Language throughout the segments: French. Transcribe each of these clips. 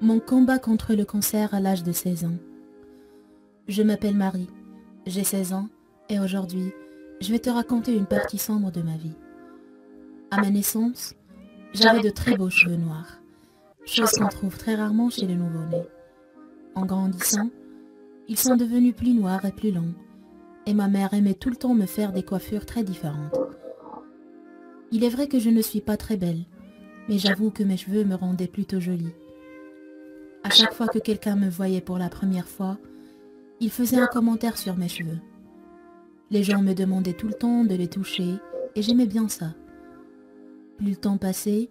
Mon combat contre le cancer à l'âge de 16 ans. Je m'appelle Marie, j'ai 16 ans et aujourd'hui, je vais te raconter une partie sombre de ma vie. À ma naissance, j'avais de très beaux cheveux noirs, chose qu'on trouve très rarement chez les nouveau-nés. En grandissant, ils sont devenus plus noirs et plus longs, et ma mère aimait tout le temps me faire des coiffures très différentes. Il est vrai que je ne suis pas très belle, mais j'avoue que mes cheveux me rendaient plutôt jolie. À chaque fois que quelqu'un me voyait pour la première fois, il faisait un commentaire sur mes cheveux. Les gens me demandaient tout le temps de les toucher, et j'aimais bien ça. Plus le temps passait,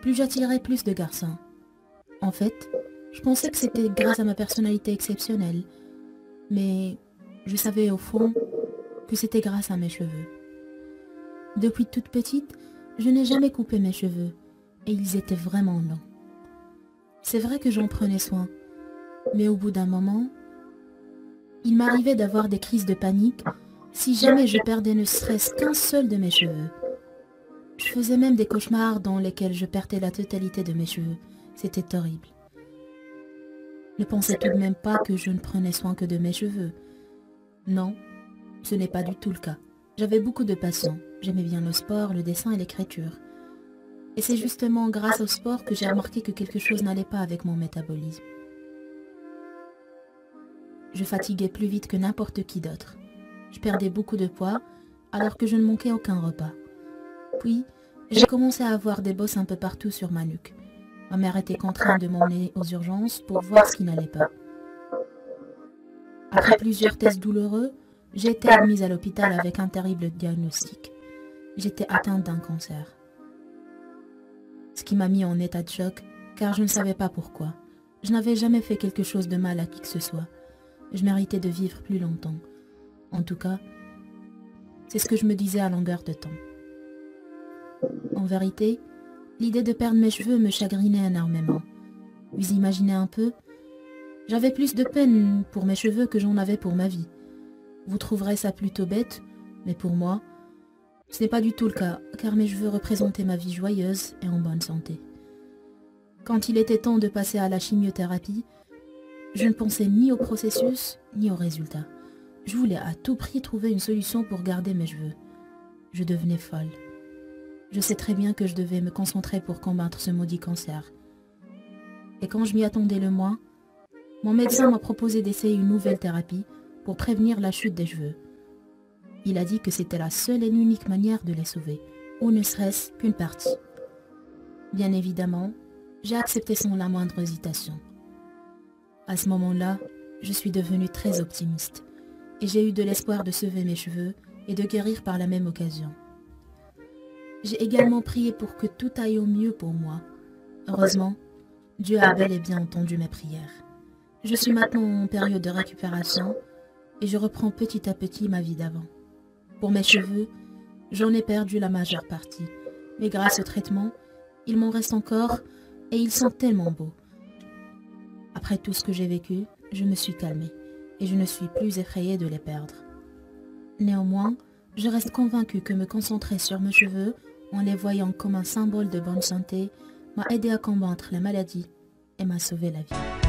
plus j'attirais plus de garçons. En fait, je pensais que c'était grâce à ma personnalité exceptionnelle, mais je savais au fond que c'était grâce à mes cheveux. Depuis toute petite, je n'ai jamais coupé mes cheveux, et ils étaient vraiment longs. C'est vrai que j'en prenais soin, mais au bout d'un moment, il m'arrivait d'avoir des crises de panique si jamais je perdais ne serait-ce qu'un seul de mes cheveux. Je faisais même des cauchemars dans lesquels je perdais la totalité de mes cheveux. C'était horrible. Ne pensez tout de même pas que je ne prenais soin que de mes cheveux. Non, ce n'est pas du tout le cas. J'avais beaucoup de passion. J'aimais bien le sport, le dessin et l'écriture. Et c'est justement grâce au sport que j'ai remarqué que quelque chose n'allait pas avec mon métabolisme. Je fatiguais plus vite que n'importe qui d'autre. Je perdais beaucoup de poids alors que je ne manquais aucun repas. Puis, j'ai commencé à avoir des bosses un peu partout sur ma nuque. Ma mère était contrainte de m'emmener aux urgences pour voir ce qui n'allait pas. Après plusieurs tests douloureux, j'ai été admise à l'hôpital avec un terrible diagnostic. J'étais atteinte d'un cancer. Ce qui m'a mis en état de choc, car je ne savais pas pourquoi. Je n'avais jamais fait quelque chose de mal à qui que ce soit. Je méritais de vivre plus longtemps. En tout cas, c'est ce que je me disais à longueur de temps. En vérité, l'idée de perdre mes cheveux me chagrinait énormément. Vous imaginez un peu, j'avais plus de peine pour mes cheveux que j'en avais pour ma vie. Vous trouverez ça plutôt bête, mais pour moi, ce n'est pas du tout le cas, car mes cheveux représentaient ma vie joyeuse et en bonne santé. Quand il était temps de passer à la chimiothérapie, je ne pensais ni au processus, ni aux résultats. Je voulais à tout prix trouver une solution pour garder mes cheveux. Je devenais folle. Je sais très bien que je devais me concentrer pour combattre ce maudit cancer. Et quand je m'y attendais le moins, mon médecin m'a proposé d'essayer une nouvelle thérapie pour prévenir la chute des cheveux. Il a dit que c'était la seule et l'unique manière de les sauver, ou ne serait-ce qu'une partie. Bien évidemment, j'ai accepté sans la moindre hésitation. À ce moment-là, je suis devenue très optimiste, et j'ai eu de l'espoir de sauver mes cheveux et de guérir par la même occasion. J'ai également prié pour que tout aille au mieux pour moi. Heureusement, Dieu a bel et bien entendu mes prières. Je suis maintenant en période de récupération et je reprends petit à petit ma vie d'avant. Pour mes cheveux, j'en ai perdu la majeure partie, mais grâce au traitement, il m'en reste encore et ils sont tellement beaux. Après tout ce que j'ai vécu, je me suis calmée et je ne suis plus effrayée de les perdre. Néanmoins, je reste convaincue que me concentrer sur mes cheveux, en les voyant comme un symbole de bonne santé, m'a aidé à combattre la maladie et m'a sauvé la vie.